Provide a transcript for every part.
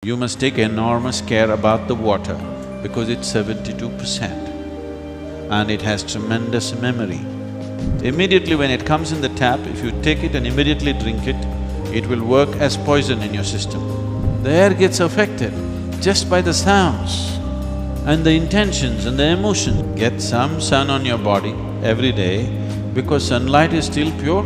You must take enormous care about the water because it's 72% and it has tremendous memory. Immediately when it comes in the tap, if you take it and immediately drink it, it will work as poison in your system. The air gets affected just by the sounds and the intentions and the emotions. Get some sun on your body every day because sunlight is still pure.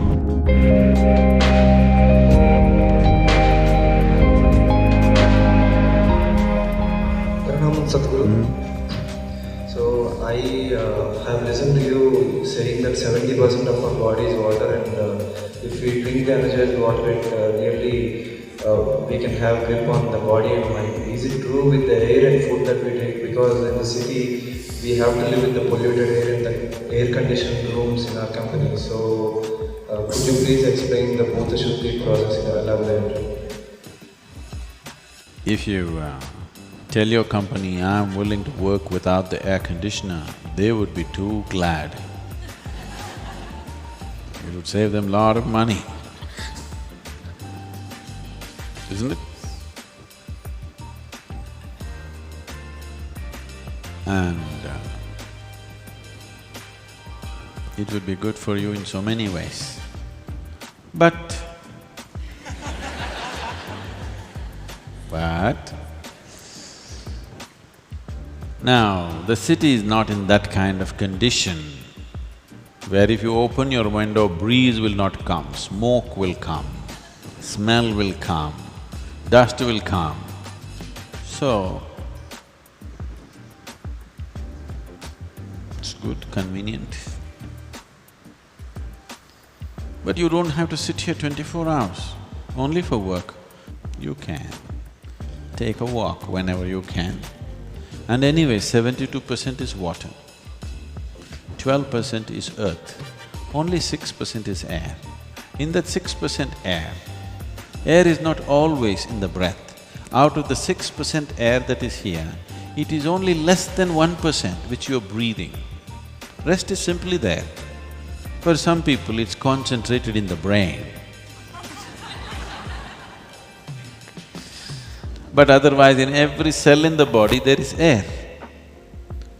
Sadhguru. So I have listened to you saying that 70% of our body is water, and if we drink the energized water, it really we can have grip on the body and mind. Is it true with the air and food that we take? Because in the city we have to live with the polluted air and the air-conditioned rooms in our company. So could you please explain the both the shuddhi process in elaborate? If you tell your company, I'm willing to work without the air conditioner, they would be too glad. It would save them a lot of money, isn't it? And it would be good for you in so many ways. But now, the city is not in that kind of condition where if you open your window, breeze will not come, smoke will come, smell will come, dust will come. So, it's good, convenient. But you don't have to sit here 24 hours, only for work. You can take a walk whenever you can. And anyway, 72% is water, 12% is earth, only 6% is air. In that 6% air is not always in the breath. Out of the 6% air that is here, it is only less than 1% which you are breathing. Rest is simply there. For some people, it's concentrated in the brain. But otherwise, in every cell in the body, there is air.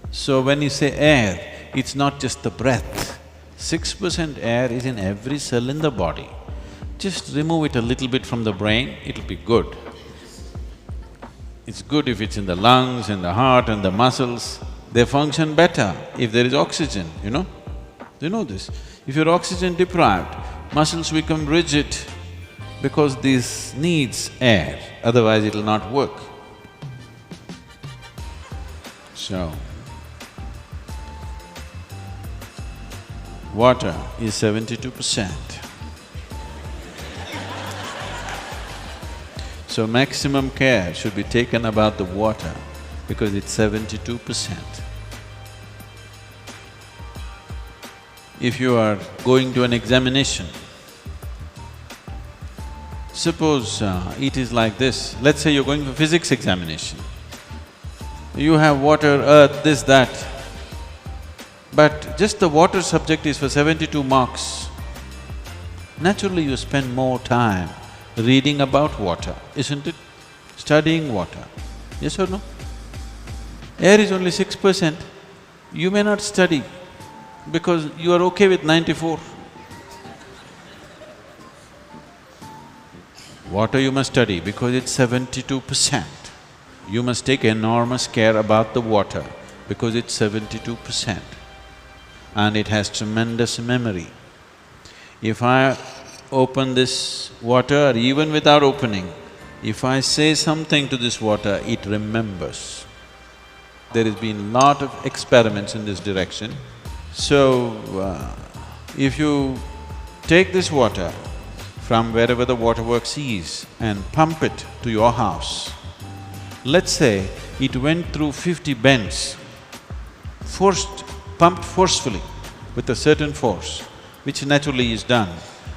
So when you say air, it's not just the breath. 6% air is in every cell in the body. Just remove it a little bit from the brain, it'll be good. It's good if it's in the lungs, in the heart and the muscles. They function better if there is oxygen, you know? You know this. If you're oxygen deprived, muscles become rigid because this needs air, otherwise it'll not work. So, water is 72%. So maximum care should be taken about the water because it's 72%. If you are going to an examination, suppose it is like this, let's say you're going for physics examination. You have water, earth, this, that, but just the water subject is for 72 marks. Naturally, you spend more time reading about water, isn't it? Studying water, yes or no? Air is only 6%, you may not study because you are okay with 94. Water you must study because it's 72%. You must take enormous care about the water because it's 72% and it has tremendous memory. If I open this water, or even without opening, if I say something to this water, it remembers. There has been a lot of experiments in this direction. So, if you take this water from wherever the Waterworks is and pump it to your house, let's say it went through 50 bends, pumped forcefully with a certain force, which naturally is done,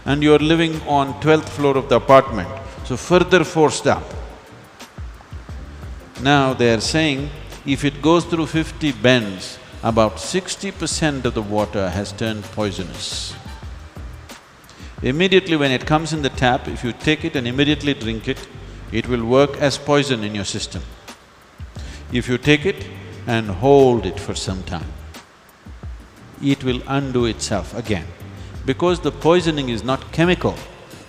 and you're living on 12th floor of the apartment, so further forced up. Now they're saying, if it goes through 50 bends, about 60% of the water has turned poisonous. Immediately when it comes in the tap, if you take it and immediately drink it, It will work as poison in your system. If you take it and hold it for some time, it will undo itself again. Because the poisoning is not chemical,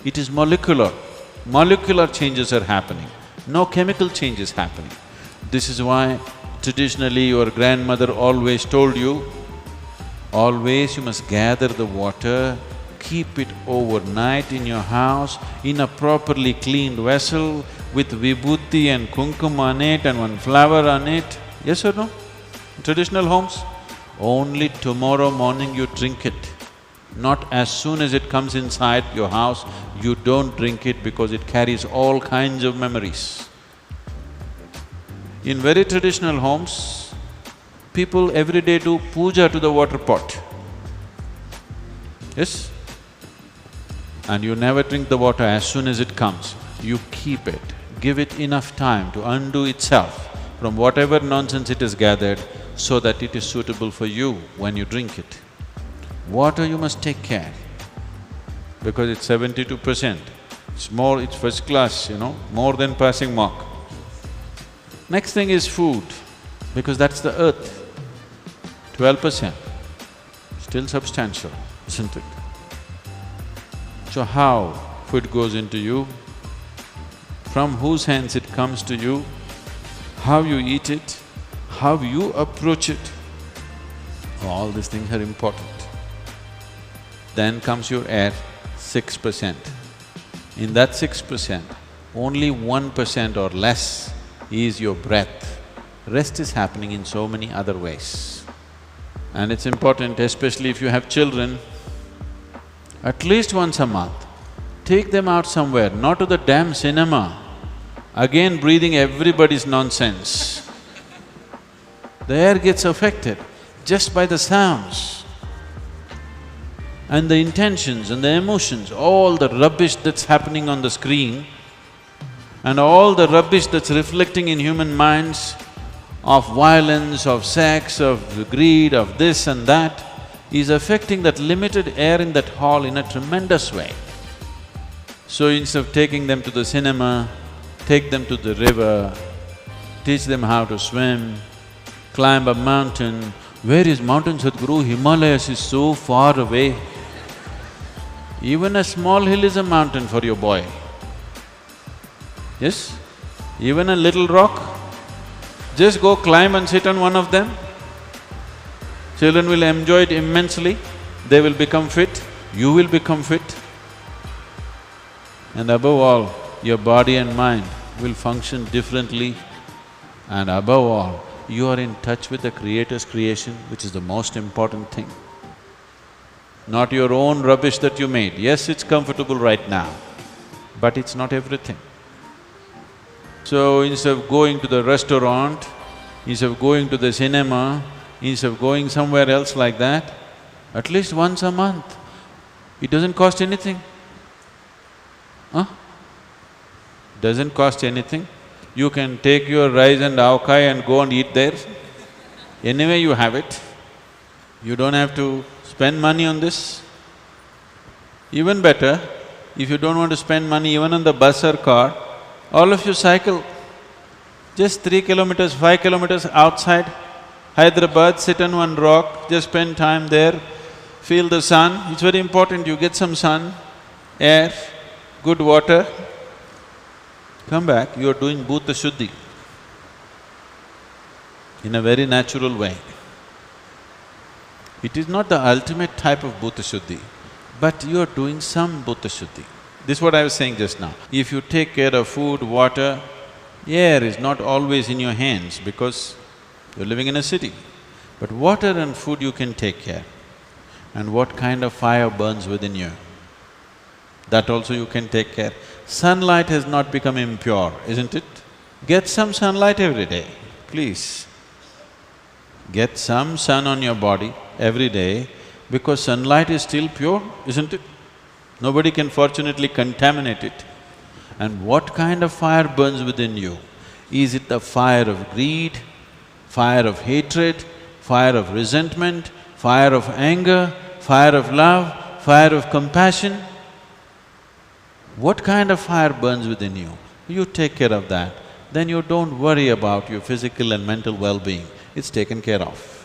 it is molecular. Molecular changes are happening, no chemical change is happening. This is why traditionally your grandmother always told you, always you must gather the water, keep it overnight in your house in a properly cleaned vessel with vibhuti and kunkuman on it and one flower on it. Yes or no? Traditional homes, only tomorrow morning you drink it. Not as soon as it comes inside your house, you don't drink it because it carries all kinds of memories. In very traditional homes, people every day do puja to the water pot. Yes? And you never drink the water as soon as it comes. You keep it, give it enough time to undo itself from whatever nonsense it has gathered so that it is suitable for you when you drink it. Water you must take care, because it's 72%. It's first class, more than passing mark. Next thing is food, because that's the earth, 12%, still substantial, isn't it? So how food goes into you, from whose hands it comes to you, how you eat it, how you approach it, all these things are important. Then comes your air, 6%. In that 6%, only 1% or less is your breath. Rest is happening in so many other ways. And it's important, especially if you have children, at least once a month, take them out somewhere, not to the damn cinema, again breathing everybody's nonsense. The air gets affected just by the sounds. And the intentions and the emotions, all the rubbish that's happening on the screen and all the rubbish that's reflecting in human minds of violence, of sex, of greed, of this and that, is affecting that limited air in that hall in a tremendous way. So instead of taking them to the cinema, take them to the river, teach them how to swim, climb a mountain. Where is mountain, Sadhguru? Himalayas is so far away. Even a small hill is a mountain for your boy. Yes? Even a little rock, just go climb and sit on one of them. Children will enjoy it immensely, they will become fit, you will become fit. And above all, your body and mind will function differently. And above all, you are in touch with the Creator's creation, which is the most important thing. Not your own rubbish that you made. Yes, it's comfortable right now, but it's not everything. So instead of going to the restaurant, instead of going to the cinema, instead of going somewhere else like that, at least once a month, it doesn't cost anything. Huh? Doesn't cost anything. You can take your rice and alkai and go and eat there. Anyway you have it. You don't have to spend money on this. Even better, if you don't want to spend money even on the bus or car, all of you cycle. Just 3 kilometers, 5 kilometers outside Hyderabad, sit on one rock, just spend time there, feel the sun. It's very important you get some sun, air, good water. Come back, you are doing bhuta shuddhi in a very natural way. It is not the ultimate type of bhuta shuddhi, but you are doing some bhuta shuddhi. This is what I was saying just now. If you take care of food, water, air is not always in your hands because you're living in a city. But water and food you can take care. And what kind of fire burns within you, that also you can take care. Sunlight has not become impure, isn't it? Get some sunlight every day, please. Get some sun on your body every day, because sunlight is still pure, isn't it? Nobody can fortunately contaminate it. And what kind of fire burns within you? Is it the fire of greed, fire of hatred, fire of resentment, fire of anger, fire of love, fire of compassion? What kind of fire burns within you? you take care of that, then you don't worry about your physical and mental well-being, it's taken care of.